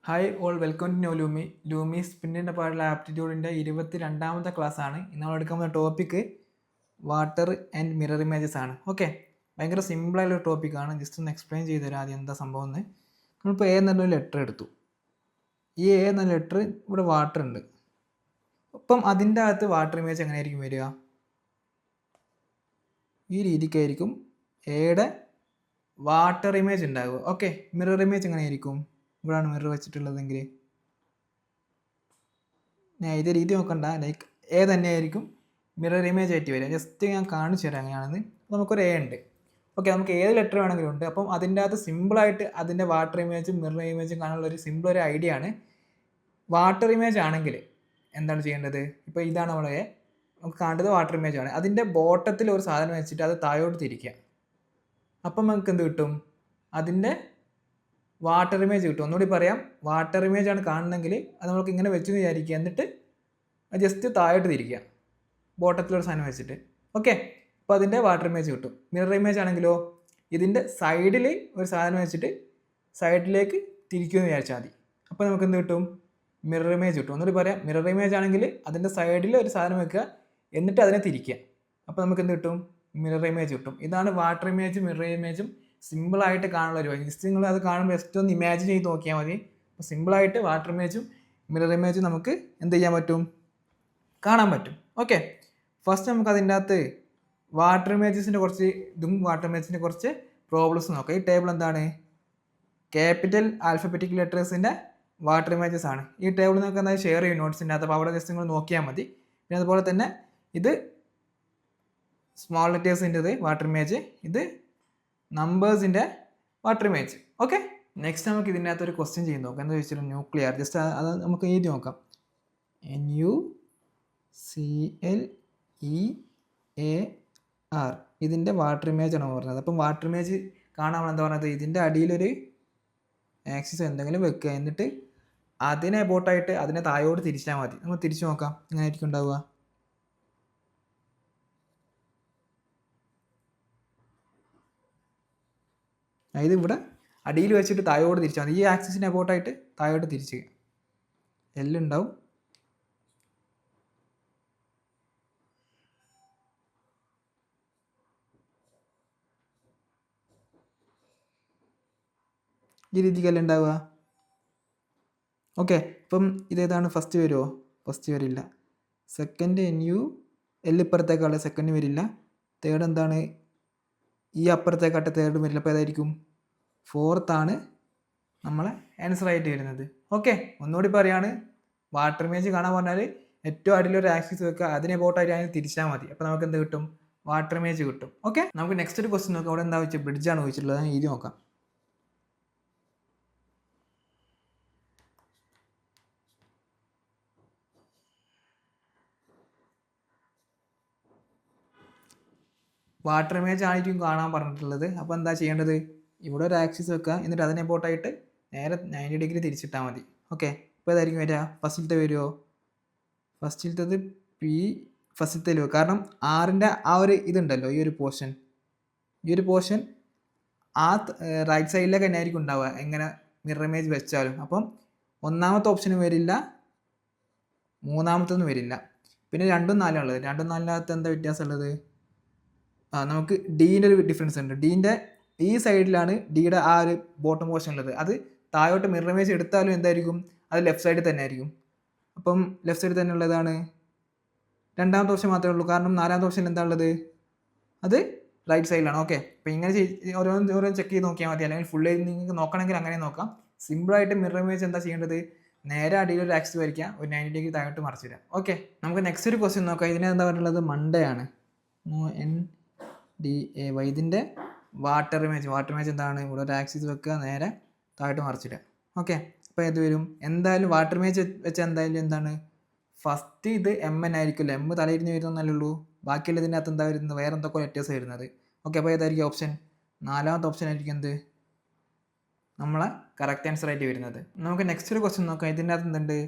Hi all welcome to new ലൂമി സ്പിന്നിൻ്റെ പാടുള്ള ആപ്റ്റിറ്റ്യൂഡിൻ്റെ 22ാമത്തെ ക്ലാസ് ആണ്. ഇന്ന് നമ്മൾ എടുക്കാൻ പോകുന്ന topic water and mirror images ആണ്. ഓക്കെ, ഭയങ്കര സിമ്പിളായിട്ടുള്ള ടോപ്പിക്കാണ്. ജസ്റ്റ് ഒന്ന് എക്സ്പ്ലെയിൻ ചെയ്ത് തരാം ആദ്യം എന്താ സംഭവം എന്ന്. നമ്മളിപ്പോൾ എ എന്നൊരു ലെറ്റർ എടുത്തു. ഈ എ എന്ന ലെറ്റർ ഇവിടെ വാട്ടർ ഉണ്ട്. അപ്പം അതിൻ്റെ അകത്ത് വാട്ടർ ഇമേജ് എങ്ങനെയായിരിക്കും വരിക? ഈ രീതിക്കായിരിക്കും എയുടെ വാട്ടർ ഇമേജ് ഉണ്ടാവുക. ഓക്കെ, മിറർ ഇമേജ് എങ്ങനെയായിരിക്കും? ഇവിടെയാണ് മിറർ വെച്ചിട്ടുള്ളതെങ്കിൽ ഞാൻ ഇതേ രീതി നോക്കണ്ട, ലൈക്ക് എ തന്നെയായിരിക്കും മിറർ ഇമേജ് ആയിട്ട് വരിക. ജസ്റ്റ് ഞാൻ കാണിച്ചു തരാം എങ്ങനെയാണെന്ന്. നമുക്കൊരു എ ഉണ്ട്. ഓക്കെ, നമുക്ക് ഏത് ലെറ്റർ വേണമെങ്കിലും ഉണ്ട്. അപ്പം അതിൻ്റെ അകത്ത് സിമ്പിളായിട്ട് അതിൻ്റെ വാട്ടർ ഇമേജും മിറർ ഇമേജും കാണാനുള്ള ഒരു സിമ്പിൾ ഒരു ഐഡിയ ആണ്. വാട്ടർ ഇമേജ് ആണെങ്കിൽ എന്താണ് ചെയ്യേണ്ടത്? ഇപ്പോൾ ഇതാണ് നമ്മളെ എ, നമുക്ക് കാണേണ്ടത് വാട്ടർ ഇമേജ് ആണ്. അതിൻ്റെ ബോട്ടത്തിൽ ഒരു സാധനം വെച്ചിട്ട് അത് താഴോട്ട് തിരിക്കുക. അപ്പം നമുക്ക് എന്ത് കിട്ടും? അതിൻ്റെ വാട്ടർ ഇമേജ് കിട്ടും. ഒന്നുകൂടി പറയാം, വാട്ടർ ഇമേജ് ആണ് കാണണമെങ്കിൽ അത് നമുക്ക് ഇങ്ങനെ വെച്ച് വിചാരിക്കുക, എന്നിട്ട് ജസ്റ്റ് താഴോട്ട് തിരിക്കുക ബോട്ടത്തിലൊരു സാധനം വെച്ചിട്ട്. ഓക്കെ, അപ്പോൾ അതിൻ്റെ വാട്ടർ ഇമേജ് കിട്ടും. മിറർ ഇമേജ് ആണെങ്കിലോ ഇതിൻ്റെ സൈഡിൽ ഒരു സാധനം വെച്ചിട്ട് സൈഡിലേക്ക് തിരിക്കുമെന്ന് വിചാരിച്ചാൽ മതി. അപ്പോൾ നമുക്ക് എന്ത് കിട്ടും? മിറർ ഇമേജ് കിട്ടും. ഒന്നുകൂടി പറയാം, മിറർ ഇമേജ് ആണെങ്കിൽ അതിൻ്റെ സൈഡിൽ ഒരു സാധനം വെക്കുക, എന്നിട്ട് അതിനെ തിരിക്കുക. അപ്പോൾ നമുക്ക് എന്ത് കിട്ടും? മിറർ ഇമേജ് കിട്ടും. ഇതാണ് വാട്ടർ ഇമേജും മിറർ ഇമേജും സിമ്പിളായിട്ട് കാണുന്ന ഒരു വഴി. ജസ്റ്റ് നിങ്ങൾ അത് കാണുമ്പോൾ ജസ്റ്റ് ഒന്ന് ഇമാജിൻ ചെയ്ത് നോക്കിയാൽ മതി. അപ്പോൾ സിമ്പിളായിട്ട് വാട്ടർ ഇമേജും മിറർ ഇമേജും നമുക്ക് എന്ത് ചെയ്യാൻ പറ്റും? കാണാൻ പറ്റും. ഓക്കെ, ഫസ്റ്റ് നമുക്ക് അതിൻ്റെ അകത്ത് വാട്ടർ ഇമേജസിൻ്റെ കുറച്ച് ഇതും വാട്ടർ ഇമേജസിൻ്റെ കുറച്ച് പ്രോബ്ലംസ് നോക്കാം. ഈ ടേബിൾ എന്താണ്? ക്യാപിറ്റൽ ആൽഫബറ്റിക് ലെറ്റേഴ്സിൻ്റെ വാട്ടർ ഇമേജസ് ആണ്. ഈ ടേബിൾ നമുക്ക് എന്തായാലും ഷെയർ ചെയ്യും നോട്ട്സിൻ്റെ അകത്ത്. അപ്പോൾ അവിടെ ജസ്റ്റ് നിങ്ങൾ നോക്കിയാൽ മതി. പിന്നെ അതുപോലെ തന്നെ ഇത് സ്മോൾ ലെറ്റേഴ്സിൻ്റെത് വാട്ടർ ഇമേജ്, ഇത് നമ്പേഴ്സിൻ്റെ വാട്ടർ ഇമേജ്. ഓക്കെ, നെക്സ്റ്റ് നമുക്ക് ഇതിൻ്റെ അകത്തൊരു ക്വസ്റ്റ്യൻ ചെയ്ത് നോക്കാം. എന്താ ചോദിച്ചാൽ ന്യൂക്ലിയർ. ജസ്റ്റ് അത് നമുക്ക് എഴുതി നോക്കാം. NuClEar ഇതിൻ്റെ വാട്ടർ ഇമേജ് ആണ് പറഞ്ഞത്. അപ്പം വാട്ടർ ഇമേജ് കാണാൻ എന്താ പറയുന്നത്? ഇതിൻ്റെ അടിയിലൊരു ആക്സിസ് എന്തെങ്കിലും വെക്കുക, എന്നിട്ട് അതിനെ ബോട്ടായിട്ട് അതിനെ താഴോട്ട് തിരിച്ചാൽ മതി. നമ്മൾ തിരിച്ചു നോക്കാം, എങ്ങനെയായിരിക്കും ഉണ്ടാവുക? ഇത് ഇവിടെ അടിയിൽ വെച്ചിട്ട് താഴോട്ട് തിരിച്ചാൽ മതി. ഈ ആക്സിസിനെ ബോട്ടായിട്ട് താഴോട്ട് തിരിച്ച് എല്ലുണ്ടാവും. ഈ രീതിക്കല്ല ഉണ്ടാവുക. ഓക്കെ, ഇപ്പം ഇതേതാണ്? ഫസ്റ്റ് വരുമോ? ഫസ്റ്റ് വരില്ല. സെക്കൻഡ് എൽ ഇപ്പുറത്തേക്കാളും സെക്കൻഡ് വരില്ല. തേർഡ് എന്താണ്? ഈ അപ്പുറത്തേക്കാട്ടെ തേർഡ് വരില്ല. അപ്പോൾ ഏതായിരിക്കും? ഫോർത്താണ് നമ്മളെ ആൻസർ ആയിട്ട് വരുന്നത്. ഓക്കെ, ഒന്നുകൂടി പറയാണ്, വാട്ടർ ഇമേജ് കാണാൻ പറഞ്ഞാൽ ഏറ്റവും അടിയിലൊരു ആക്സിസ് വെക്കുക, അതിനെ ബോട്ടായിട്ട് അതിന് തിരിച്ചാൽ മതി. അപ്പോൾ നമുക്ക് എന്ത് കിട്ടും? വാട്ടർ ഇമേജ് കിട്ടും. ഓക്കെ, നമുക്ക് നെക്സ്റ്റ് ഒരു ക്വസ്റ്റ്യൻ നോക്കാം. അവിടെ എന്താ വെച്ചാൽ ബ്രിഡ്ജാണ് ചോദിച്ചിട്ടുള്ളത്. അത് എഴുതി നോക്കാം. വാട്ടർ ഇമേജ് ആയിരിക്കും കാണാൻ പറഞ്ഞിട്ടുള്ളത്. അപ്പോൾ എന്താ ചെയ്യേണ്ടത്? ഇവിടെ ഒരു ആക്സിസ് വെക്കുക, എന്നിട്ട് അതിനെ ബോട്ടായിട്ട് നേരെ 90 ഡിഗ്രി തിരിച്ചിട്ടാൽ മതി. ഓക്കെ, ഇപ്പോൾ ഏതായിരിക്കും വരിക? ഫസ്റ്റിലത്തെ വരുമോ? ഫസ്റ്റിലത്തത് ഫസ്റ്റിലത്തെ വരുമോ? കാരണം ആറിൻ്റെ ആ ഒരു ഇതുണ്ടല്ലോ, ഈ ഒരു പോർഷൻ ആ റൈറ്റ് സൈഡിലേക്ക് തന്നെ ആയിരിക്കും ഉണ്ടാവുക എങ്ങനെ മിറർ ഇമേജ് വെച്ചാലും. അപ്പം ഒന്നാമത്തെ ഓപ്ഷനും വരില്ല, മൂന്നാമത്തൊന്നും വരില്ല. പിന്നെ 2ഉം 4ഉം ഉള്ളത്. 2ഉം 4-നകത്ത് എന്താ വ്യത്യാസം ഉള്ളത്? നമുക്ക് ഡീൻ്റെ ഒരു ഡിഫറൻസ് ഉണ്ട്. ഡീൻ്റെ ഈ സൈഡിലാണ് ഡിയുടെ ആ ഒരു ബോട്ടം പോർഷൻ ഉള്ളത്. അത് താഴോട്ട് മിറർ ഇമേജ് എടുത്താലും എന്തായിരിക്കും? അത് ലെഫ്റ്റ് സൈഡിൽ തന്നെ ആയിരിക്കും. അപ്പം ലെഫ്റ്റ് സൈഡിൽ തന്നെ ഉള്ളതാണ്. രണ്ടാമത്തെ ഓപ്ഷൻ മാത്രമേ ഉള്ളൂ. കാരണം നാലാമത്തെ ഓപ്ഷൻ എന്താ ഉള്ളത്? അത് റൈറ്റ് സൈഡിലാണ്. ഓക്കെ, അപ്പോൾ ഇങ്ങനെ ഓരോന്ന് ചെക്ക് ചെയ്ത് നോക്കിയാൽ മതി. അല്ലെങ്കിൽ ഫുൾ നിങ്ങൾക്ക് നോക്കണമെങ്കിൽ അങ്ങനെ നോക്കാം. സിമ്പിളായിട്ട് മിറർ ഇമേജ് എന്താ ചെയ്യേണ്ടത്? നേരെ അടിയിൽ ഒരു ആക്സിസ് വരയ്ക്കുക, ഒരു 90 ഡിഗ്രി താഴോട്ട് മറിച്ച് തരാം. ഓക്കെ, നമുക്ക് നെക്സ്റ്റ് ഒരു ക്വസ്റ്റ്യൻ നോക്കാം. ഇതിന് എന്താ പറയുള്ളത്? മൺഡേ ആണ്. NDAY ഇതിൻ്റെ വാട്ടർ ഇമേജ് എന്താണ്? ഇവിടെ ഒരു ആക്സിസ് വെക്കുക, നേരെ താഴോട്ട് മറിച്ചിടുക. ഓക്കെ, അപ്പോൾ ഏത് വരും? എന്തായാലും വാട്ടർ ഇമേജ് വെച്ചാൽ എന്തായാലും എന്താണ്? ഫസ്റ്റ് ഇത് MN ആയിരിക്കുമല്ലോ. M തലയിരുന്ന് വരുന്നല്ലേ ഉള്ളൂ. ബാക്കിയുള്ള ഇതിൻ്റെ അകത്ത് എന്താ വരുന്നത്? വേറെ എന്തൊക്കെ ലെറ്റേഴ്സ് വരുന്നത്. ഓക്കെ, അപ്പോൾ ഏതായിരിക്കും ഓപ്ഷൻ? നാലാമത്തെ ഓപ്ഷൻ ആയിരിക്കും എന്ത്? നമ്മളെ കറക്റ്റ് ആൻസർ ആയിട്ട് വരുന്നത്. നമുക്ക് നെക്സ്റ്റ് ഒരു ക്വസ്റ്റ്യൻ നോക്കാം. ഇതിൻ്റെ അകത്ത് എന്തുണ്ട്?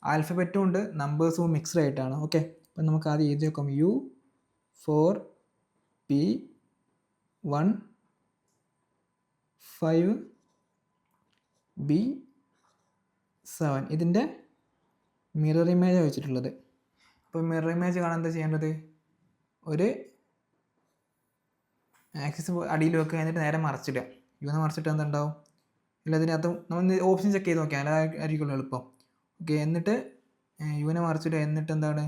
ആൽഫബറ്റും ഉണ്ട്, നമ്പേഴ്സും മിക്സ്ഡ് ആയിട്ടാണ്. ഓക്കെ, അപ്പം നമുക്ക് ആദ്യം എഴുതി നോക്കാം. U4P15B 7 ഇതിൻ്റെ മിറർ ഇമേജ് വെച്ചിട്ടുള്ളത്. അപ്പോൾ മിറർ ഇമേജ് കാണാൻ എന്താ ചെയ്യേണ്ടത്? ഒരു ആക്സിസ് അടിയിൽ വെക്കുക, എന്നിട്ട് നേരെ മറച്ചിടുക. യൂന്ന് മറച്ചിട്ട് എന്തുണ്ടാവും? ഇല്ല, ഇതിനകത്ത് നമ്മൾ ഓപ്ഷൻ ചെക്ക് ചെയ്ത് നോക്കിയാൽ അതായിരിക്കുമല്ലോ എളുപ്പം. ഓക്കെ, എന്നിട്ട് യുവിനെ മറച്ചിടുക. എന്നിട്ട് എന്താണ്,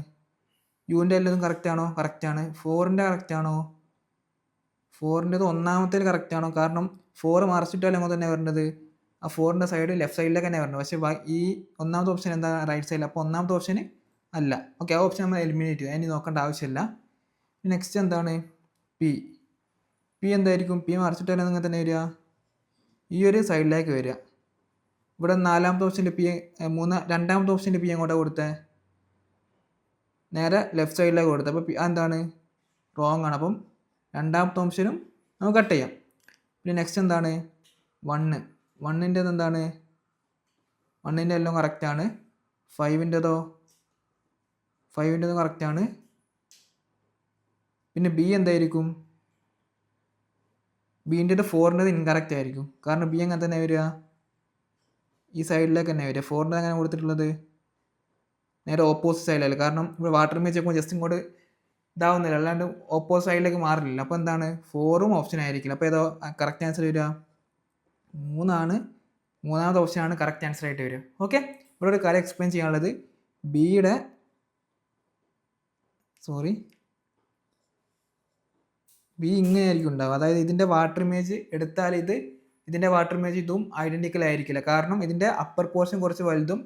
യുവിൻ്റെ എല്ലാതും കറക്റ്റാണോ? കറക്റ്റാണ്. 4ൻ്റെ കറക്റ്റാണോ? 4ൻ്റെത് ഒന്നാമത്തേൽ കറക്റ്റാണോ? കാരണം 4 മറച്ചിട്ടാലും അങ്ങോട്ട് തന്നെ വരേണ്ടത്. ആ 4ൻ്റെ സൈഡ് ലെഫ്റ്റ് സൈഡിലേക്ക് തന്നെ വരണം. പക്ഷേ ഈ ഒന്നാമത്തെ ഓപ്ഷൻ എന്താ? റൈറ്റ് സൈഡിൽ. അപ്പോൾ ഒന്നാമത്തെ ഓപ്ഷന് അല്ല. ഓക്കെ, ആ ഓപ്ഷൻ നമ്മൾ എലിമിനേറ്റ് ചെയ്യുക. ഇനി നോക്കേണ്ട ആവശ്യമില്ല. നെക്സ്റ്റ് എന്താണ്? പി എന്തായിരിക്കും? പി മറച്ചിട്ടാലും അങ്ങനെ തന്നെ വരിക, ഈ ഒരു സൈഡിലേക്ക് വരിക. ഇവിടെ നാലാമത്തെ ഓപ്ഷൻ്റെ പി, രണ്ടാമത്തെ ഓപ്ഷൻ്റെ പി എങ്ങോട്ടാണ് കൊടുത്തത്? നേരെ ലെഫ്റ്റ് സൈഡിലേക്ക് കൊടുത്തത്. അപ്പോൾ പി എന്താണ്? റോങ് ആണ്. അപ്പം രണ്ടാമത്തെ ഓപ്ഷനും നമുക്ക് കട്ട് ചെയ്യാം. പിന്നെ നെക്സ്റ്റ് എന്താണ്? 1ൻ്റെത് എന്താണ്? 1ൻ്റെ എല്ലാം കറക്റ്റാണ്. 5ൻ്റെതും കറക്റ്റാണ്. പിന്നെ ബി എന്തായിരിക്കും? ബീൻ്റെത് 4ൻ്റെത് ഇൻകറക്റ്റ് ആയിരിക്കും. കാരണം ബി അങ്ങനെ തന്നെ വരിക, ഈ സൈഡിലേക്ക് തന്നെ വരിക. 4ൻ്റെ അങ്ങനെ കൊടുത്തിട്ടുള്ളത് നേരെ ഓപ്പോസിറ്റ് സൈഡിലല്ല. കാരണം ഇവിടെ വാട്ടർ ഇമേജ് ചെക്കുമ്പോൾ ജസ്റ്റ് ഇങ്ങോട്ട് ഇതാവുന്നില്ല, അല്ലാണ്ട് ഓപ്പോസിറ്റ് സൈഡിലേക്ക് മാറില്ല. അപ്പോൾ എന്താണ്? 4ഉം ഓപ്ഷൻ ആയിരിക്കില്ല. അപ്പോൾ ഏതോ കറക്റ്റ് ആൻസർ വരിക 3ആണ്. മൂന്നാമത്തെ ഓപ്ഷനാണ് കറക്റ്റ് ആൻസർ ആയിട്ട് വരിക. ഓക്കെ, ഇവിടെ ഒരു കാര്യം എക്സ്പ്ലെയിൻ ചെയ്യാനുള്ളത്, ബി ഇങ്ങനെയായിരിക്കും ഉണ്ടാവുക. അതായത് ഇതിൻ്റെ വാട്ടർ ഇമേജ് എടുത്താൽ ഇതിൻ്റെ വാട്ടർ ഇമേജ് ഇതും ഐഡൻറ്റിക്കൽ ആയിരിക്കില്ല. കാരണം ഇതിൻ്റെ അപ്പർ പോർഷൻ കുറച്ച് വലുതും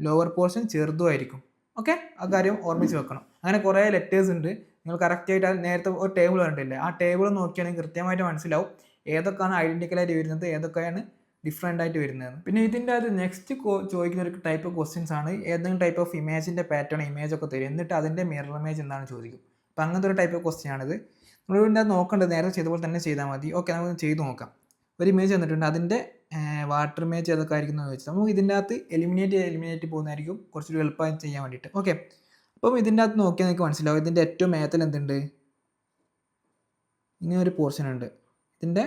ലോവർ പോർഷൻ ചെറുതും ആയിരിക്കും. ഓക്കെ, ആ കാര്യം ഓർമ്മിച്ച് വെക്കണം. അങ്ങനെ കുറേ ലെറ്റേഴ്സ് ഉണ്ട്. നിങ്ങൾ കറക്റ്റായിട്ട് നേരത്തെ ഒരു ടേബിൾ കണ്ടില്ലേ, ആ ടേബിൾ നോക്കിയാണെങ്കിൽ കൃത്യമായിട്ട് മനസ്സിലാവും ഏതൊക്കെയാണ് ഐഡൻറ്റിക്കലായിട്ട് വരുന്നത്, ഏതൊക്കെയാണ് ഡിഫറെൻ്റ് ആയിട്ട് വരുന്നത്. പിന്നെ ഇതിൻ്റെ അത് നെക്സ്റ്റ് ചോദിക്കുന്ന ഒരു ടൈപ്പ് ഓഫ് ക്വസ്റ്റ്യൻസ് ആണ്, ഏതെങ്കിലും ടൈപ്പ് ഓഫ് ഇമേജിൻ്റെ പാറ്റേൺ ഇമേജ് ഒക്കെ തരും, എന്നിട്ട് അതിൻ്റെ മിറർ ഇമേജ് എന്താണ് ചോദിക്കും. അപ്പോൾ അങ്ങനത്തെ ഒരു ടൈപ്പ് ഓഫ് ക്വസ്റ്റ്യൻ ആണിത്. നമ്മൾ ഇതിൻ്റെ നോക്കേണ്ടത് നേരത്തെ ചെയ്ത പോലെ തന്നെ ചെയ്താൽ മതി. ഓക്കെ, നമുക്ക് ചെയ്ത് നോക്കാം. ഒരു ഇമേജ് തന്നിട്ടുണ്ട്, അതിൻ്റെ വാട്ടർ ഇമേജ് ഏതൊക്കെ ആയിരിക്കും എന്ന് ചോദിച്ചാൽ നമുക്ക് ഇതിൻ്റെ അകത്ത് എലിമിനേറ്റ് പോകുന്നതായിരിക്കും കുറച്ചുകൂടി എളുപ്പമായി ചെയ്യാൻ വേണ്ടിയിട്ട്. ഓക്കെ, അപ്പം ഇതിൻ്റെ അകത്ത് നോക്കിയാൽ നിങ്ങൾക്ക് മനസ്സിലാവും ഇതിൻ്റെ ഏറ്റവും മേത്തിൽ എന്തുണ്ട്? ഇങ്ങനെ ഒരു പോർഷൻ ഉണ്ട്, ഇതിൻ്റെ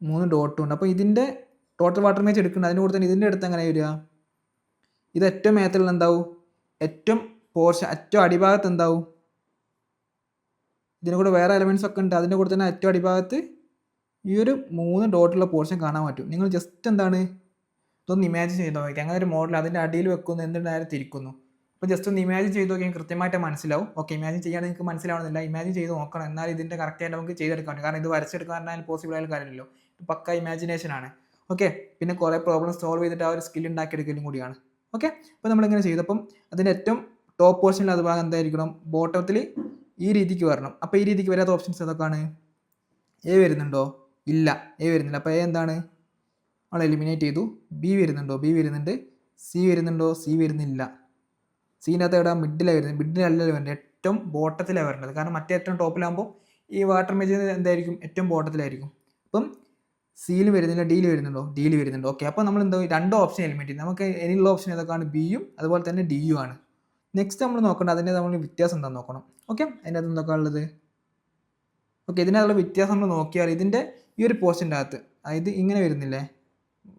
3 ഡോട്ടും ഉണ്ട്. അപ്പോൾ ഇതിൻ്റെ ടോട്ടൽ വാട്ടർ ഇമേജ് എടുക്കുന്നുണ്ട്, അതിൻ്റെ കൂടെ തന്നെ ഇതിൻ്റെ അടുത്ത് എങ്ങനെ വരിക? ഇത് ഏറ്റവും മേത്തിലുള്ള എന്താവും? ഏറ്റവും അടിഭാഗത്ത് എന്താവും? ഇതിൻ്റെ കൂടെ വേറെ എലമെൻറ്റ്സ് ഒക്കെ ഉണ്ട്, അതിൻ്റെ കൂടെ തന്നെ ഏറ്റവും അടിഭാഗത്ത് ഈ ഒരു 3 ഡോട്ടുള്ള പോർഷൻ കാണാൻ പറ്റും. നിങ്ങൾ ജസ്റ്റ് എന്താണ് ഇതൊന്ന് ഇമാജിൻ ചെയ്ത് നോക്കി, അങ്ങനെ ഒരു മോഡൽ അതിൻ്റെ അടിയിൽ വെക്കുന്നു, എന്നിട്ട് നേരെ തിരിക്കുന്നു. അപ്പോൾ ജസ്റ്റ് ഒന്ന് ഇമാജിൻ ചെയ്ത് നോക്കിയാൽ കൃത്യമായിട്ട് മനസ്സിലാവും. ഓക്കെ, ഇമാജിൻ ചെയ്യാൻ നിങ്ങൾക്ക് മനസ്സിലാവുന്നില്ല, ഇമാജിൻ ചെയ്ത് നോക്കണം, എന്നാൽ ഇതിൻ്റെ കറക്റ്റായിട്ട് നമുക്ക് ചെയ്തെടുക്കാൻ പറ്റും. കാരണം ഇത് വരച്ചെടുക്കാൻ പോസിബിൾ ആയ കാര്യമില്ലല്ലോ, ഇത് പക്ക ഇമാജിനേഷൻ ആണ്. ഓക്കെ, പിന്നെ കുറേ പ്രോബ്ലംസ് സോൾവ് ചെയ്തിട്ട് ആ ഒരു സ്കിൽ ഉണ്ടാക്കിയെടുക്കലും കൂടിയാണ്. ഓക്കെ, അപ്പോൾ നമ്മളിങ്ങനെ ചെയ്തപ്പം അതിൻ്റെ ഏറ്റവും ടോപ്പ് പോർഷനിൽ അത് ഭാഗം എന്തായിരിക്കണം? ബോട്ടത്തിൽ ഈ രീതിക്ക് വരണം. അപ്പോൾ ഈ രീതിക്ക് വരാത്ത ഓപ്ഷൻസ് ഏതൊക്കെയാണ്? എ വരുന്നുണ്ടോ? ഇല്ല, എ വരുന്നില്ല. അപ്പോൾ എ എന്താണ്? നമ്മൾ എലിമിനേറ്റ് ചെയ്തു. ബി വരുന്നുണ്ടോ? ബി വരുന്നുണ്ട്. സി വരുന്നുണ്ടോ? സി വരുന്നില്ല. സീൻ്റെ അകത്ത് എവിടെ? മിഡിലാണ് വരുന്നത്. മിഡിലല്ല വരുന്നത്, ഏറ്റവും ബോട്ടത്തിലാണ് വരേണ്ടത്. കാരണം മറ്റേ ഏറ്റവും ടോപ്പിലാകുമ്പോൾ ഈ വാട്ടർ ഇമേജ് എന്തായിരിക്കും? ഏറ്റവും ബോട്ടത്തിലായിരിക്കും. അപ്പം സിയിൽ വരുന്നില്ല. ഡിയിൽ വരുന്നുണ്ടോ? ഡിയിൽ വരുന്നുണ്ട്. ഓക്കെ, അപ്പോൾ നമ്മൾ എന്താ 2 ഓപ്ഷൻ എലിമിനേറ്റ് ചെയ്യും. നമുക്ക് ഇനിയുള്ള ഓപ്ഷൻ ഏതൊക്കെയാണ്? ബിയും അതുപോലെ തന്നെ ഡിയും ആണ്. നെക്സ്റ്റ് നമ്മൾ നോക്കേണ്ടത് അതിൻ്റെ നമ്മൾ വ്യത്യാസം എന്താണെന്ന് നോക്കണം. ഓക്കെ, അതിൻ്റെ അകത്ത് എന്തൊക്കെയാണ് ഉള്ളത്? ഓക്കെ, ഇതിനകത്തുള്ള വ്യത്യാസം നമ്മൾ നോക്കിയാൽ ഇതിൻ്റെ ഈ ഒരു പോർഷൻ്റെ അകത്ത്, അതായത് ഇങ്ങനെ വരുന്നില്ലേ,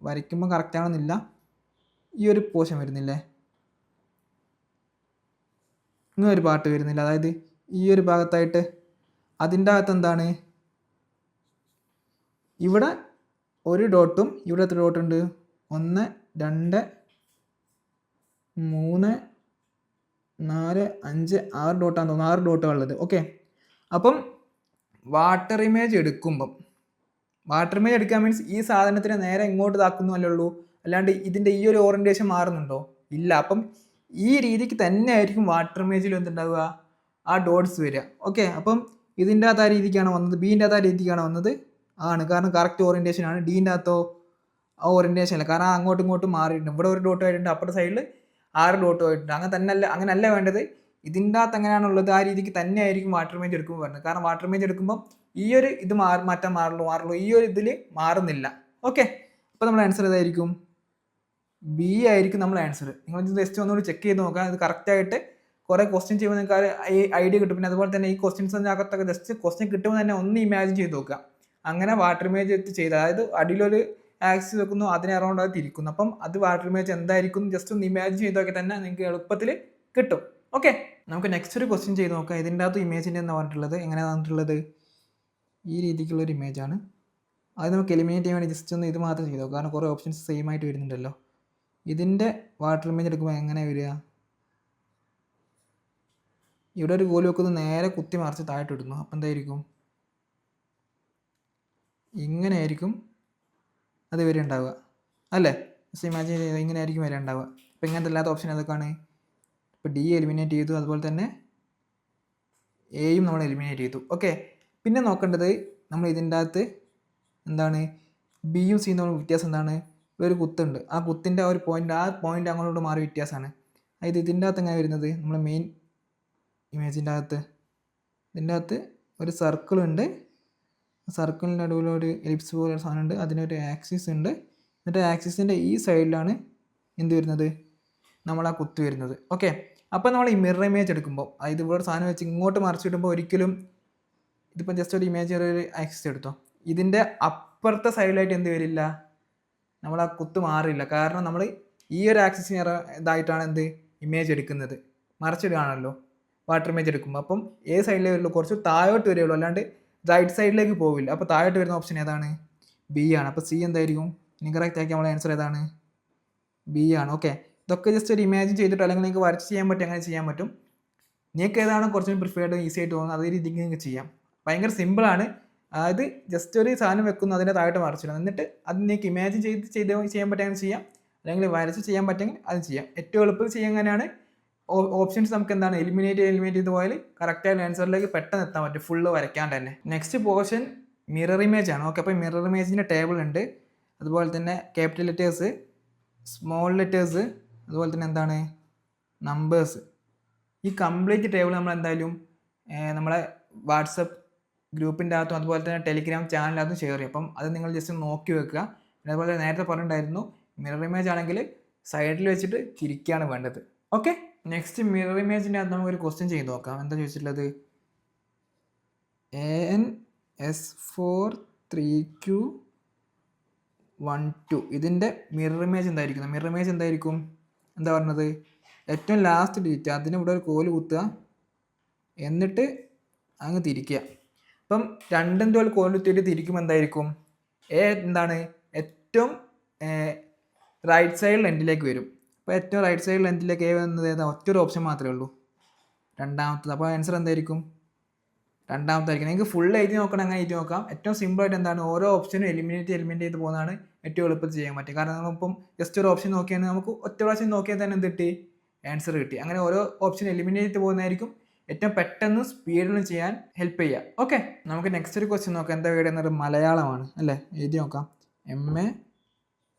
വരയ്ക്കുമ്പോൾ കറക്റ്റ് ആണെന്നില്ല, ഈ ഒരു പോർഷൻ വരുന്നില്ലേ, ഇങ്ങനെ ഒരു പാർട്ട് വരുന്നില്ല, അതായത് ഈ ഒരു ഭാഗത്തായിട്ട്. അതിൻ്റെ അകത്ത് എന്താണ്? ഇവിടെ ഒരു ഡോട്ടും ഇവിടെ എത്ര ഡോട്ടുണ്ട്? 1 2 3 4 5 6 ഡോട്ടാണെന്ന് തോന്നുന്നു. 6 ഡോട്ടാണ് ഉള്ളത്. ഓക്കെ, അപ്പം വാട്ടർ ഇമേജ് എടുക്കാൻ മീൻസ് ഈ സാധനത്തിന് നേരെ ഇങ്ങോട്ട് ഇതാക്കുന്നു അല്ലേ ഉള്ളൂ, അല്ലാണ്ട് ഇതിൻ്റെ ഈ ഒരു ഓറിയൻറ്റേഷൻ മാറുന്നുണ്ടോ? ഇല്ല. അപ്പം ഈ രീതിക്ക് തന്നെ ആയിരിക്കും വാട്ടർ ഇമേജിൽ എന്തുണ്ടാവുക? ആ ഡോട്ട്സ് വരിക. ഓക്കെ, അപ്പം ഇതിൻ്റെ അകത്ത് ആ രീതിക്കാണ് വന്നത്, ബീൻ്റെ അകത്ത് ആ രീതിക്കാണ് വന്നത്, ആണ്. കാരണം കറക്റ്റ് ഓറിയൻറ്റേഷൻ ആണ്. ഡീൻ്റെ അകത്തോ ആ ഓറിയൻറ്റേഷൻ അല്ല, കാരണം അങ്ങോട്ടും ഇങ്ങോട്ടും മാറിയിട്ടുണ്ട്. ഇവിടെ ഒരു ഡോട്ട് ആയിട്ടുണ്ട്, അപ്പുറത്തെ സൈഡിൽ 6 ഡോട്ടും ആയിട്ടുണ്ട്. അങ്ങനല്ല വേണ്ടത്. ഇതിൻ്റെ അകത്ത് എങ്ങനെയാണുള്ളത് ആ രീതിക്ക് തന്നെ ആയിരിക്കും വാട്ടർ ഇമേജ് എടുക്കുമ്പോൾ വരുന്നത്. കാരണം വാട്ടർ ഇമേജ് എടുക്കുമ്പോൾ ഈ ഒരു ഇത് മാറ്റാൻ മാറുള്ളൂ, ഈ ഒരു ഇതിൽ മാറുന്നില്ല. ഓക്കെ, അപ്പോൾ നമ്മുടെ ആൻസർ ഏതായിരിക്കും? ബി ആയിരിക്കും നമ്മുടെ ആൻസർ. നിങ്ങൾ ജസ്റ്റ് ഒന്നുകൂടി ചെക്ക് ചെയ്ത് നോക്കാം. ഇത് കറക്റ്റായിട്ട് കുറേ ക്വസ്റ്റ്യൻ ചെയ്യുമ്പോൾ നിങ്ങൾക്ക് ഐഡിയ കിട്ടും. പിന്നെ അതുപോലെ തന്നെ ഈ ക്വസ്റ്റ്യൻസിനകത്തൊക്കെ ജസ്റ്റ് ക്വസ്റ്റ്യൻ കിട്ടുമ്പോൾ തന്നെ ഒന്ന് ഇമാജിൻ ചെയ്ത് നോക്കുക. അങ്ങനെ വാട്ടർ ഇമേജ് ചെയ്ത്, അതായത് അടിയിലൊരു ആക്സിസ് വെക്കുന്നു, അതിന് അറൗണ്ട് അത് തിരിക്കുന്നു. അപ്പം അത് വാട്ടർ ഇമേജ് എന്തായിരിക്കും ജസ്റ്റ് ഒന്ന് ഇമാജിൻ ചെയ്തൊക്കെ തന്നെ നിങ്ങൾക്ക് എളുപ്പത്തിൽ കിട്ടും. ഓക്കെ, നമുക്ക് നെക്സ്റ്റ് ഒരു ക്വസ്റ്റ്യൻ ചെയ്ത് നോക്കാം. ഇതിൻ്റെ അകത്ത് ഇമേജിൻ്റെ എന്ന് പറഞ്ഞിട്ടുള്ളത് എങ്ങനെയാണ് പറഞ്ഞിട്ടുള്ളത്, ഈ രീതിക്കുള്ളൊരു ഇമേജാണ്. അത് നമുക്ക് എലിമിനേറ്റ് ചെയ്യാൻ വേണ്ടി ജസ്റ്റ് ഒന്ന് ഇത് മാത്രം ചെയ്തോ, കാരണം കുറേ ഓപ്ഷൻസ് സെയിം ആയിട്ട് വരുന്നുണ്ടല്ലോ. ഇതിൻ്റെ വാട്ടർ ഇമേജ് എടുക്കുമ്പോൾ എങ്ങനെ വരിക, ഇവിടെ ഒരു കോല് വെക്കുന്നത് നേരെ കുത്തി മറിച്ച് താഴോട്ട് ഇടുന്നു. അപ്പം എന്തായിരിക്കും, ഇങ്ങനെ ആയിരിക്കും അത് വരെ ഉണ്ടാവുക അല്ലേ. ജസ്റ്റ് ഇമാജിൻ ചെയ്ത് ഇങ്ങനെ ആയിരിക്കും വരെ ഉണ്ടാവുക. അപ്പോൾ ഇങ്ങനത്തെ അല്ലാത്ത ഓപ്ഷൻ അതൊക്കെയാണ്. ഇപ്പോൾ ഡി എലിമിനേറ്റ് ചെയ്തു, അതുപോലെ തന്നെ എയും നമ്മൾ എലിമിനേറ്റ് ചെയ്തു. ഓക്കെ, പിന്നെ നോക്കേണ്ടത് നമ്മൾ ഇതിൻ്റെ അകത്ത് എന്താണ് ബിയും സിയും തമ്മിൽ വ്യത്യാസം എന്താണ്, ഒരു കുത്തുണ്ട്, ആ കുത്തിൻ്റെ ആ ഒരു പോയിൻ്റ് അങ്ങോട്ട് മാറി വ്യത്യാസമാണ്. അതായത് ഇതിൻ്റെ അകത്ത് എങ്ങനെ വരുന്നത്, നമ്മൾ മെയിൻ ഇമേജിൻ്റെ അകത്ത് ഇതിൻ്റെ അകത്ത് ഒരു സർക്കിളുണ്ട്, സർക്കിളിൻ്റെ നടുവിൽ ഒരു എലിപ്സ് പോലെ ഒരു സാധനം ഉണ്ട്, അതിനൊരു ആക്സിസ് ഉണ്ട്. എന്നിട്ട് ആക്സിസിൻ്റെ ഈ സൈഡിലാണ് എന്ത് വരുന്നത്, നമ്മൾ ആ കുത്ത് വരുന്നത്. ഓക്കെ, അപ്പോൾ നമ്മൾ ഈ മിറർ ഇമേജ് എടുക്കുമ്പോൾ, അതായത് ഇവിടെ ഒരു സാധനം വെച്ച് ഇങ്ങോട്ട് മറിച്ചിടുമ്പോൾ ഒരിക്കലും ഇതിപ്പോൾ ജസ്റ്റ് ഒരു ഇമേജ് ഒരു ആക്സിസ് എടുത്തോ, ഇതിൻ്റെ അപ്പുറത്തെ സൈഡിലായിട്ട് എന്ത് വരില്ല, നമ്മൾ ആ കുത്ത് മാറില്ല. കാരണം നമ്മൾ ഈ ഒരു ആക്സിസിന് ഇതായിട്ടാണ് എന്ത് ഇമേജ് എടുക്കുന്നത്, മറിച്ചിടുകയാണല്ലോ വാട്ടർ ഇമേജ് എടുക്കുമ്പോൾ. അപ്പം ഏത് സൈഡിലേ വരുള്ളൂ, കുറച്ച് താഴോട്ട് വരികയുള്ളൂ, അല്ലാണ്ട് റൈറ്റ് സൈഡിലേക്ക് പോവില്ല. അപ്പോൾ താഴോട്ട് വരുന്ന ഓപ്ഷൻ ഏതാണ്, ബി ആണ്. അപ്പോൾ സി എന്തായിരിക്കും, ഇൻകറക്റ്റ് ആക്കി നമ്മളെ ആൻസർ ഏതാണ്, ബി ആണ്. ഓക്കെ, ഇതൊക്കെ ജസ്റ്റ് ഒരു ഇമാജിൻ ചെയ്തിട്ടോ അല്ലെങ്കിൽ നിങ്ങൾക്ക് വരച്ച് ചെയ്യാൻ പറ്റും, അങ്ങനെ ചെയ്യാൻ പറ്റും. നിങ്ങൾക്ക് ഏതാണ് കുറച്ചും പ്രിഫേർഡ് ഈസി ആയിട്ട് തോന്നുന്നത് അതേ രീതിക്ക് നിങ്ങൾക്ക് ചെയ്യാം. ഭയങ്കര സിമ്പിളാണ്. അതായത് ജസ്റ്റ് ഒരു സാധനം വെക്കുന്നു, അതിൻ്റെ താഴോട്ട് മറിച്ചിടും, എന്നിട്ട് അത് നിങ്ങൾക്ക് ഇമാജിൻ ചെയ്ത് ചെയ്യാൻ പറ്റുമെങ്കിൽ ചെയ്യാം, അല്ലെങ്കിൽ വരച്ച് ചെയ്യാൻ പറ്റുമെങ്കിൽ അത് ചെയ്യാം. ഏറ്റവും എളുപ്പത്തിൽ ചെയ്യാൻ അങ്ങനെയാണ്. ഓപ്ഷൻസ് നമുക്ക് എന്താണ് എലിമിനേറ്റ് ചെയ്ത് പോയാൽ കറക്റ്റായ ആൻസറിലേക്ക് പെട്ടെന്ന് എത്താൻ പറ്റും, ഫുള്ള് വരയ്ക്കാണ്ട് തന്നെ. നെക്സ്റ്റ് പോർഷൻ മിറർ ഇമേജ് ആണ്. ഓക്കെ, അപ്പോൾ മിറർ ഇമേജിൻ്റെ ടേബിൾ ഉണ്ട്, അതുപോലെ തന്നെ ക്യാപിറ്റൽ ലെറ്റേഴ്സ്, സ്മോൾ ലെറ്റേഴ്സ്, അതുപോലെ തന്നെ എന്താണ് നമ്പേഴ്സ്. ഈ കംപ്ലീറ്റ് ടേബിൾ നമ്മൾ എന്തായാലും നമ്മളെ വാട്സപ്പ് ഗ്രൂപ്പിൻ്റെ അകത്തും അതുപോലെ തന്നെ ടെലിഗ്രാം ചാനലിനകത്തും ഷെയർ ചെയ്യും. അപ്പം അത് നിങ്ങൾ ജസ്റ്റ് നോക്കി വെക്കുക. അതുപോലെ നേരത്തെ പറഞ്ഞിട്ടുണ്ടായിരുന്നു മിറർ ഇമേജ് ആണെങ്കിൽ സൈഡിൽ വെച്ചിട്ട് തിരിക്കുകയാണ് വേണ്ടത്. ഓക്കെ, നെക്സ്റ്റ് മിറർ ഇമേജിൻ്റെ അകത്ത് നമുക്കൊരു ക്വസ്റ്റ്യൻ ചെയ്ത് നോക്കാം. എന്താ ചോദിച്ചിട്ടുള്ളത്, AN/S4-3Q12 ഇതിൻ്റെ മിറർ ഇമേജ് എന്തായിരിക്കും, മിറർ ഇമേജ് എന്തായിരിക്കും, എന്താ പറഞ്ഞത്, ഏറ്റവും ലാസ്റ്റ് ഡിജിറ്റ് അതിന് ഇവിടെ ഒരു കോല് കുത്തുക, എന്നിട്ട് അങ്ങ് തിരിക്കുക. അപ്പം രണ്ടും തോൽ കോല് കുത്തിയിട്ട് തിരിക്കുമ്പോൾ എന്തായിരിക്കും, എന്താണ് ഏറ്റവും റൈറ്റ് സൈഡ് ലെൻഡിലേക്ക് വരും. അപ്പോൾ ഏറ്റവും റൈറ്റ് സൈഡ് ലെൻഡിലേക്ക് വന്നത് ഏതാ, ഒറ്റൊരു ഓപ്ഷൻ മാത്രമേ ഉള്ളൂ, രണ്ടാമത്തത്. അപ്പോൾ ആൻസർ എന്തായിരിക്കും, രണ്ടാമത്തായിരിക്കും. നിങ്ങൾക്ക് ഫുൾ എഴുതി നോക്കണം, അങ്ങനെ എഴുതി നോക്കാം. ഏറ്റവും സിമ്പിളായിട്ട് എന്താണ് ഓരോ ഓപ്ഷനും എലിമിനേറ്റ് ചെയ്ത് പോകുന്നതാണ് ഏറ്റവും എളുപ്പത്തിൽ ചെയ്യാൻ പറ്റും. കാരണം നമ്മളിപ്പം ജസ്റ്റ് ഒരു ഓപ്ഷൻ നോക്കിയാൽ നമുക്ക് ഒറ്റ പ്രാവശ്യം നോക്കിയാൽ തന്നെ എന്ത് കിട്ടി, ആൻസർ കിട്ടി. അങ്ങനെ ഓരോ ഓപ്ഷൻ എലിമിനേറ്റ് ചെയ്ത് പോകുന്നതായിരിക്കും ഏറ്റവും പെട്ടെന്ന് സ്പീഡിലും ചെയ്യാൻ ഹെൽപ്പ് ചെയ്യുക. ഓക്കെ, നമുക്ക് നെക്സ്റ്റ് ഒരു ക്വസ്റ്റ്യൻ നോക്കാം. എന്താ വീട് എന്നൊരു മലയാളമാണ് അല്ലേ, എഴുതി നോക്കാം.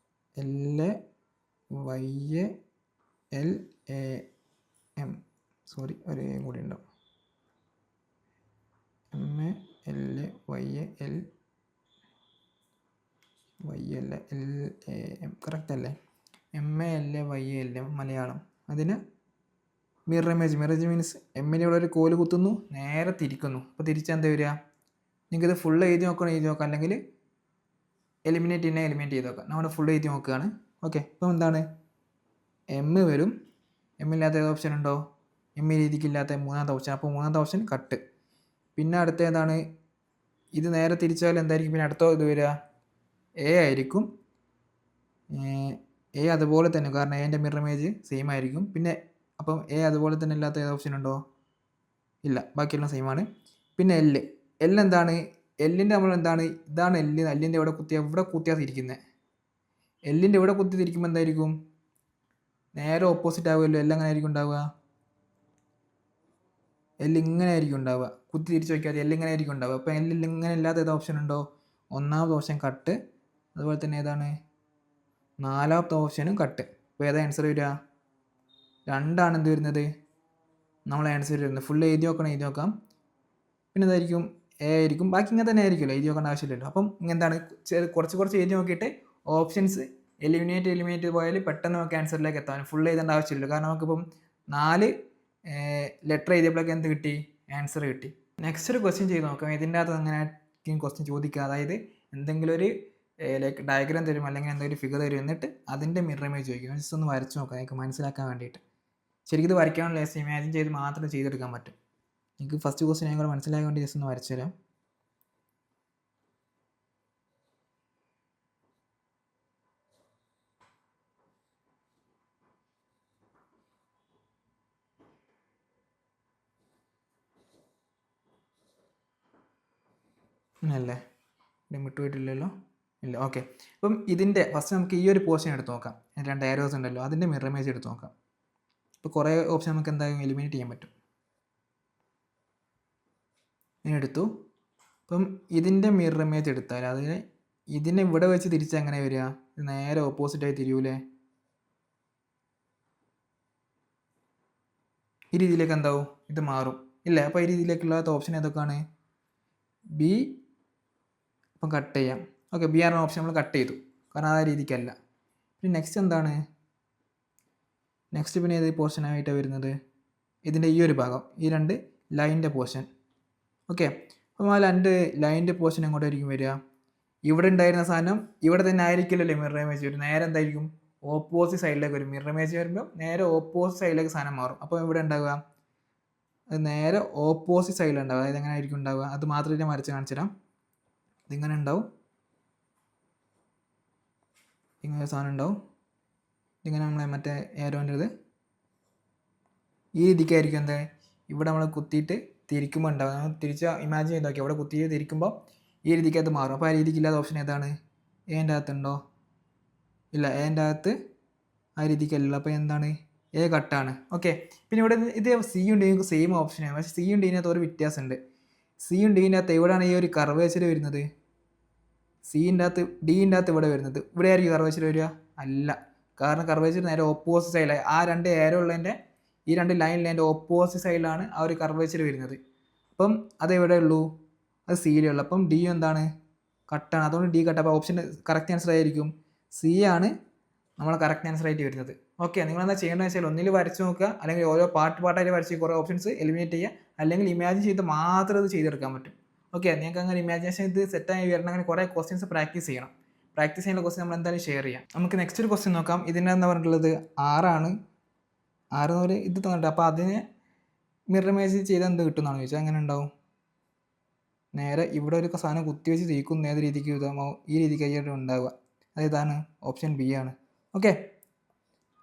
MALYALAM സോറി ഒരു കൂടി ഉണ്ടാവും, MALYALAM കറക്റ്റ് അല്ലേ, MALYALAM മലയാളം. അതിന് മിറർ ഇമേജ് മീൻസ് എമ്മിനെ ഇവിടെ ഒരു കോല് കുത്തുന്നു, നേരെ തിരിക്കുന്നു. അപ്പോൾ തിരിച്ചാൽ എന്താ വരിക, നിങ്ങൾക്കിത് ഫുൾ എഴുതി നോക്കാം, അല്ലെങ്കിൽ എലിമിനേറ്റ് ചെയ്ത് നോക്കാം. നമ്മൾ ഫുൾ എഴുതി നോക്കുകയാണ്. ഓക്കെ, ഇപ്പോൾ എന്താണ് എം വരും, എമ്മില്ലാത്ത ഏത് ഓപ്ഷൻ ഉണ്ടോ, എമ്മി രീതിക്കില്ലാത്ത മൂന്നാമത്തെ ഓപ്ഷൻ. അപ്പോൾ മൂന്നാമത്തെ ഓപ്ഷൻ കട്ട്. പിന്നെ അടുത്ത ഏതാണ്, ഇത് നേരെ തിരിച്ചാൽ എന്തായിരിക്കും, പിന്നെ അടുത്ത ഇത് വരിക എ ആയിരിക്കും. എ അതുപോലെ തന്നെ, കാരണം എൻ്റെ മിറർ ഇമേജ് സെയിം ആയിരിക്കും. പിന്നെ അപ്പം എ അതുപോലെ തന്നെ ഇല്ലാത്ത ഏത് ഓപ്ഷൻ ഉണ്ടോ, ഇല്ല, ബാക്കിയെല്ലാം സെയിം ആണ്. പിന്നെ എൽ എന്താണ്, എല്ലിൻ്റെ നമ്മൾ എന്താണ്, ഇതാണ് എല്ലിൻ്റെ ഇവിടെ കുത്തിയാൽ തിരിക്കുന്നത്. എല്ലിൻ്റെ ഇവിടെ കുത്തി തിരിക്കുമ്പോൾ എന്തായിരിക്കും, നേരെ ഓപ്പോസിറ്റ് ആവുമല്ലോ. എല്ലാം അങ്ങനെ ആയിരിക്കും ഉണ്ടാവുക, ഇങ്ങനെ ആയിരിക്കും ഉണ്ടാവുക. കുത്തി തിരിച്ച് വയ്ക്കാതെ ഇങ്ങനെ ആയിരിക്കും ഉണ്ടാവുക. അപ്പോൾ ഇങ്ങനെ ഇല്ലാത്ത ഏത് ഓപ്ഷൻ ഉണ്ടോ, ഒന്നാമത്തെ ഓപ്ഷൻ കട്ട്, അതുപോലെ തന്നെ ഏതാണ് നാലാമത്തെ ഓപ്ഷനും കട്ട്. അപ്പോൾ ഏതാ ആൻസർ വരിക, രണ്ടാണ് എന്ത് വരുന്നത് നമ്മളെ ആൻസർ വരുന്നത്. ഫുൾ എഴുതി നോക്കാം. പിന്നെ എന്തായിരിക്കും, എ ആയിരിക്കും. ബാക്കി ഇങ്ങനെ തന്നെ ആയിരിക്കുമല്ലോ, എഴുതി നോക്കേണ്ട ആവശ്യമില്ലല്ലോ. അപ്പം എന്താണ് കുറച്ച് എഴുതി നോക്കിയിട്ട് ഓപ്ഷൻസ് എലിമിനേറ്റ് പോയാൽ പെട്ടെന്ന് നമുക്ക് ആൻസറിലേക്ക് എത്താൻ ഫുൾ എഴുതേണ്ട ആവശ്യമില്ല. കാരണം നമുക്കിപ്പം 4 ലെറ്റർ എഴുതിയപ്പോഴൊക്കെ എന്ത് കിട്ടി, ആൻസർ കിട്ടി. നെക്സ്റ്റ് ഒരു ക്വസ്റ്റ്യൻ ചെയ്ത് നോക്കാം. ഇതിൻ്റെ അകത്ത് അങ്ങനെ ക്വസ്റ്റ്യൻ ചോദിക്കുക, അതായത് എന്തെങ്കിലും ഒരു ലൈക്ക് ഡയഗ്രാം തരും അല്ലെങ്കിൽ എന്തെങ്കിലും ഫിഗർ തരും, എന്നിട്ട് അതിൻ്റെ മിറർ ഇമേജ് ചോദിക്കും. ജസ്റ്റ് ഒന്ന് വരച്ച് നോക്കാം നിങ്ങൾക്ക് മനസ്സിലാക്കാൻ വേണ്ടിയിട്ട്. ശരിക്കും ഇത് വരയ്ക്കാനുള്ള ലേസ് ഇമാജിൻ ചെയ്ത് മാത്രം ചെയ്തെടുക്കാൻ പറ്റും. എനിക്ക് ഫസ്റ്റ് ക്വസ്റ്റ്യൻ ഞാൻ കൂടെ മനസ്സിലാക്കാൻ വേണ്ടി ജസ്റ്റ് ഒന്ന് വരച്ചു തരാം. അല്ലേ, ഇവിടെ വിട്ടുപോയിട്ടില്ലല്ലോ, ഇല്ല. ഓക്കെ, അപ്പം ഇതിൻ്റെ ഫസ്റ്റ് നമുക്ക് ഈ ഒരു പോർഷൻ എടുത്ത് നോക്കാം. 2 ആരോസ് ഉണ്ടല്ലോ, അതിൻ്റെ മിറർ ഇമേജ് എടുത്ത് നോക്കാം. ഇപ്പോൾ കുറേ ഓപ്ഷൻ നമുക്ക് എന്തായാലും എലിമിനേറ്റ് ചെയ്യാൻ പറ്റും. ഇങ്ങനെ എടുത്തു. അപ്പം ഇതിൻ്റെ മിറർ ഇമേജ് എടുത്താൽ അതിന് ഇതിനെ ഇവിടെ വെച്ച് തിരിച്ച് എങ്ങനെ വരിക? നേരെ ഓപ്പോസിറ്റായി തിരിയൂലേ? ഈ രീതിയിലേക്ക് എന്താവും? ഇത് മാറും ഇല്ല? അപ്പോൾ ഈ രീതിയിലേക്കുള്ള ഓപ്ഷൻ ഏതൊക്കെയാണ്? ബി. അപ്പം കട്ട് ചെയ്യാം. ഓക്കെ, ബി ആർ ഓപ്ഷൻ നമ്മൾ കട്ട് ചെയ്തു, കാരണം ആ രീതിക്കല്ല. പിന്നെ നെക്സ്റ്റ് എന്താണ്? നെക്സ്റ്റ് പിന്നെ ഏത് പോർഷനായിട്ടാണ് വരുന്നത്? ഇതിൻ്റെ ഈ ഒരു ഭാഗം, ഈ 2 ലൈനിൻ്റെ പോർഷൻ. ഓക്കെ, അപ്പം ആ 2 ലൈനിൻ്റെ പോർഷൻ എങ്ങോട്ടായിരിക്കും വരിക? ഇവിടെ ഉണ്ടായിരുന്ന സാധനം ഇവിടെ തന്നെ ആയിരിക്കില്ലല്ലോ മിറർ ഇമേജ് വരും. നേരെ എന്തായിരിക്കും? ഓപ്പോസിറ്റ് സൈഡിലേക്ക് വരും. മിറർ ഇമേജ് വരുമ്പോൾ നേരെ ഓപ്പോസിറ്റ് സൈഡിലേക്ക് സാധനം മാറും. അപ്പോൾ ഇവിടെ ഉണ്ടാവുക അത് നേരെ ഓപ്പോസിറ്റ് സൈഡിലുണ്ടാവുക. അതായത് എങ്ങനെ ആയിരിക്കും ഉണ്ടാവുക? അത് മാത്രമേ ഞാൻ വരച്ച് കാണിച്ചു തരാം. ഇതിങ്ങനെ ഉണ്ടാവും, ഇങ്ങനെ സാധനം ഉണ്ടാവും. ഇതിങ്ങനെ നമ്മളെ മറ്റേ ഏരോൻ്റെ ഇത് ഈ രീതിക്കായിരിക്കും. എന്താ ഇവിടെ നമ്മൾ കുത്തിയിട്ട് തിരിക്കുമ്പോൾ ഉണ്ടാവും. നമ്മൾ തിരിച്ച് ഇമാജിൻ ചെയ്ത് നോക്കി, അവിടെ കുത്തിയിട്ട് തിരിക്കുമ്പോൾ ഈ രീതിക്ക് അത് മാറും. അപ്പോൾ ആ രീതിക്ക് ഇല്ലാത്ത ഓപ്ഷൻ ഏതാണ്? എൻ്റെ അകത്തുണ്ടോ? ഇല്ല, എൻ്റെ അകത്ത് ആ രീതിക്കല്ല. അപ്പോൾ എന്താണ്? എ കട്ടാണ്. ഓക്കെ, പിന്നെ ഇവിടെ ഇത് സിയും ഡിയും സെയിം ഓപ്ഷനാണ്, പക്ഷേ സിയും ഡിനകത്ത് ഒരു വ്യത്യാസമുണ്ട്. സിയും ഡീൻ്റെ അകത്ത് എവിടെയാണ് ഈ ഒരു കർവേച്ചർ വരുന്നത്? സീൻ്റെ അകത്ത് ഡീൻ്റെ അകത്ത് ഇവിടെ വരുന്നത്. ഇവിടെ ആയിരിക്കും കർവേച്ചർ വരിക? അല്ല, കാരണം കർവേച്ചർ നേരെ ഓപ്പോസിറ്റ് സൈഡിലായി. ആ 2 ഏരോ ഉള്ളതിൻ്റെ ഈ 2 ലൈനിൽ അതിൻ്റെ ഓപ്പോസിറ്റ് സൈഡിലാണ് ആ ഒരു കർവേച്ചർ വരുന്നത്. അപ്പം അത് എവിടെ ഉള്ളൂ? അത് സിയിലുള്ളൂ. അപ്പം ഡി എന്താണ്? കട്ടാണ്. അതുകൊണ്ട് ഡി കട്ട്. അപ്പോൾ ഓപ്ഷൻ കറക്റ്റ് ആൻസർ ആയിരിക്കും സി ആണ് നമ്മളെ കറക്റ്റ് ആൻസർ ആയിട്ട് വരുന്നത്. ഓക്കെ, നിങ്ങളെന്താ ചെയ്യേണ്ടതെന്ന് വെച്ചാൽ ഒന്നിൽ വരച്ച് നോക്കുക, അല്ലെങ്കിൽ ഓരോ പാർട്ടായിട്ട് വരച്ച് കുറേ ഓപ്ഷൻസ് എലിമിനേറ്റ് ചെയ്യുക, അല്ലെങ്കിൽ ഇമാജിൻ ചെയ്ത് മാത്രം ഇത് ചെയ്തെടുക്കാൻ പറ്റും. ഓക്കെ, നിങ്ങൾക്ക് അങ്ങനെ ഇമാജിനേഷൻ ഇത് സെറ്റായി വരണം. അങ്ങനെ കുറേ ക്വസ്റ്റ്യൻസ് പ്രാക്ടീസ് ചെയ്യണം. പ്രാക്ടീസ് ചെയ്യുന്ന ക്വസ്റ്റ്യൻ നമ്മൾ എന്തായാലും ഷെയർ ചെയ്യാം. നമുക്ക് നെക്സ്റ്റ് ഒരു ക്വസ്റ്റ്യൻ നോക്കാം. ഇതിൻ്റെ എന്താ പറഞ്ഞിട്ടുള്ളത്? 6 എന്ന് ഇത് തന്നിട്ട്, അപ്പോൾ അതിന് മിറർ ഇമേജ് ചെയ്താൽ എന്ത് കിട്ടുമെന്നാണ് ചോദിച്ചാൽ എങ്ങനെ ഉണ്ടാവും? നേരെ ഇവിടെ ഒരു സാധനം കുത്തിവെച്ച് തിരിക്കുന്ന ഏത് രീതിക്ക് ഇതാമോ ഈ രീതിക്കായിട്ട് ഉണ്ടാവുക. അതേതാണ്? ഓപ്ഷൻ ബി ആണ്. ഓക്കെ,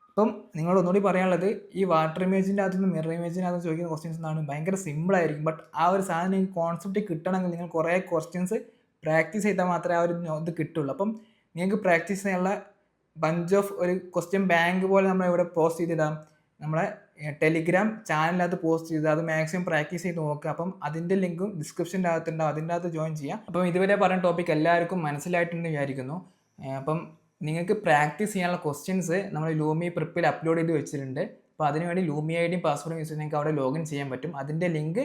അപ്പം നിങ്ങൾ ഒന്നുകൂടി പറയാനുള്ളത്, ഈ വാട്ടർ ഇമേജിൻ്റെ അകത്ത് നിന്ന് മിറർ ഇമേജിൻ്റെ അകത്ത് ചോദിക്കുന്ന ക്വസ്റ്റ്യൻസ് എന്നാണ് ഭയങ്കര സിമ്പിളായിരിക്കും. ബട്ട് ആ ഒരു സാധനം നിങ്ങൾക്ക് കോൺസെപ്റ്റ് കിട്ടണമെങ്കിൽ നിങ്ങൾ കുറേ ക്വസ്റ്റ്യൻസ് പ്രാക്ടീസ് ചെയ്താൽ മാത്രമേ ആ ഒരു ഇത് കിട്ടുള്ളൂ. അപ്പം നിങ്ങൾക്ക് പ്രാക്ടീസ് ചെയ്യാനുള്ള ബഞ്ച് ഓഫ് ഒരു ക്വസ്റ്റ്യൻ ബാങ്ക് പോലെ നമ്മൾ ഇവിടെ പോസ്റ്റ് ചെയ്തിടാം. നമ്മളെ ടെലിഗ്രാം ചാനലിനകത്ത് പോസ്റ്റ് ചെയ്ത് അത് മാക്സിമം പ്രാക്ടീസ് ചെയ്ത് നോക്കുക. അപ്പം അതിൻ്റെ ലിങ്കും ഡിസ്ക്രിപ്ഷൻ്റെ അകത്തുണ്ടാവും, അതിൻ്റെ അകത്ത് ജോയിൻ ചെയ്യാം. അപ്പം ഇതുവരെ പറഞ്ഞ ടോപ്പിക് എല്ലാവർക്കും മനസ്സിലായിട്ടുണ്ടെന്ന് വിചാരിക്കുന്നു. അപ്പം നിങ്ങൾക്ക് പ്രാക്ടീസ് ചെയ്യാനുള്ള ക്വസ്റ്റ്യൻസ് നമ്മൾ ലൂമി പ്രിപ്പിൽ അപ്ലോഡ് ചെയ്ത് വെച്ചിട്ടുണ്ട്. അപ്പോൾ അതിനുവേണ്ടി ലൂമി ഐഡിയും പാസ്വേഡും യൂസ് ചെയ്ത് നിങ്ങൾക്ക് അവിടെ ലോഗിൻ ചെയ്യാൻ പറ്റും. അതിൻ്റെ ലിങ്ക്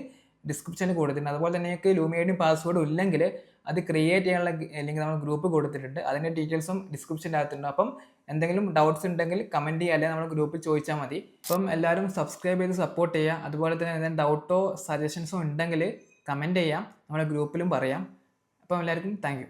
ഡിസ്ക്രിപ്ഷനിൽ കൊടുത്തിട്ടുണ്ട്. അതുപോലെ തന്നെ നിങ്ങൾക്ക് ലൂമി ഐഡിയും പാസ്വേഡും ഇല്ലെങ്കിൽ അത് ക്രിയേറ്റ് ചെയ്യാനുള്ള ലിങ്ക് നമ്മൾ ഗ്രൂപ്പ് കൊടുത്തിട്ടുണ്ട്. അതിൻ്റെ ഡീറ്റെയിൽസും ഡിസ്ക്രിപ്ഷൻ്റെ അകത്തുണ്ട്. അപ്പം എന്തെങ്കിലും ഡൗട്ട്സ് ഉണ്ടെങ്കിൽ കമൻറ്റ് ചെയ്യുക, അല്ലെങ്കിൽ നമ്മൾ ഗ്രൂപ്പിൽ ചോദിച്ചാൽ മതി. അപ്പം എല്ലാവരും സബ്സ്ക്രൈബ് ചെയ്ത് സപ്പോർട്ട് ചെയ്യുക. അതുപോലെ തന്നെ എന്തെങ്കിലും ഡൗട്ടോ സജഷൻസോ ഉണ്ടെങ്കിൽ കമൻറ്റ് ചെയ്യാം, നമ്മുടെ ഗ്രൂപ്പിലും പറയാം. അപ്പം എല്ലാവർക്കും താങ്ക് യു.